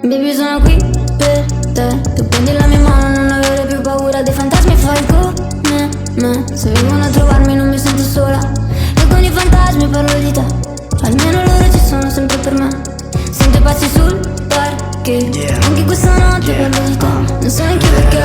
Baby sono qui per te. Tu prendi la mia mano, non avere più paura dei fantasmi e fai come me. Se vengono a trovarmi non mi sento sola. Io con i fantasmi parlo di te. Almeno loro ci sono sempre per me. Sento i passi sul parquet. Anche questa notte parlo di te. Non so neanche perché.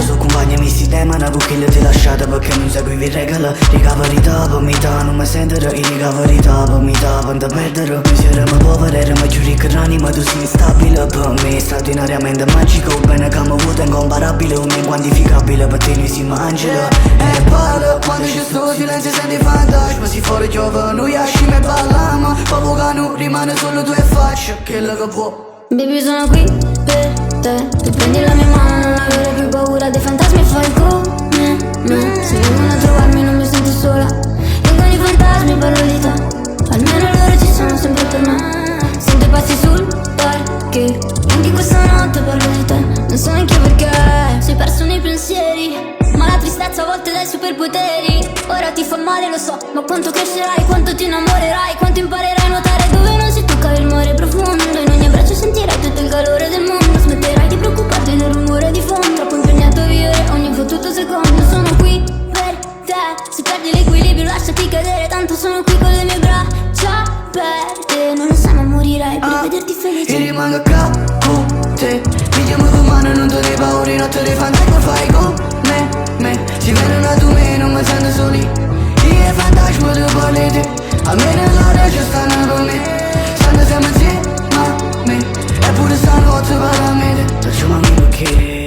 Su compagni mi si temano che ti lasciate perché non seguivi regole. Ricaveri dopo mi dà, non mi sentirò. I ricaveri dopo mi dà, quando perderò. Noi saremo poveri, erano giù ricchi rani, ma tu sei instabile per me. Straordinariamente magico, bene che mi vuoto incomparabile, un inquantificabile, per te noi siamo angelo. E parla, quando c'è sto silenzio senti fantasma. Si fuori giove, noi ascimo e balliamo. Papo che non rimane solo tu e faccia, quello che può. Baby sono qui per te. Tu prendi la mia mano, non avere più paura dei fantasmi e fai come me. Se vengono a trovarmi non mi sento sola. Io con i fantasmi parlo di te. Almeno loro ci sono sempre per me. Sento i passi sul parquet. Anche questa notte parlo di te. Non so neanche perché. Sei perso nei pensieri, ma la tristezza a volte dai superpoteri. Ora ti fa male lo so, ma quanto crescerai, quanto ti innamorerai, quanto imparerai a nuotare dove non si tocca il mare profondo. In ogni abbraccio sentirai tutto il calore del mondo. Smetterai di preoccuparti del rumore di fondo. Troppo impegnato a vivere ogni fottuto secondo. Sono qui per te. Se perdi l'equilibrio lasciati cadere. Tanto sono qui con le mie braccia aperte. Non lo sai ma morirai per vederti felice. E rimango qua con te. Vediamo domani, non te ne paura. Notte dei fantasmi fai con me. Si vedono a tu me, non mi sento soli. Io e fantasma tu parli te. A me nell'ora ci stanno con me. Stanno sempre insieme a me. Eppure stanotte parla a me. Facciamo amico che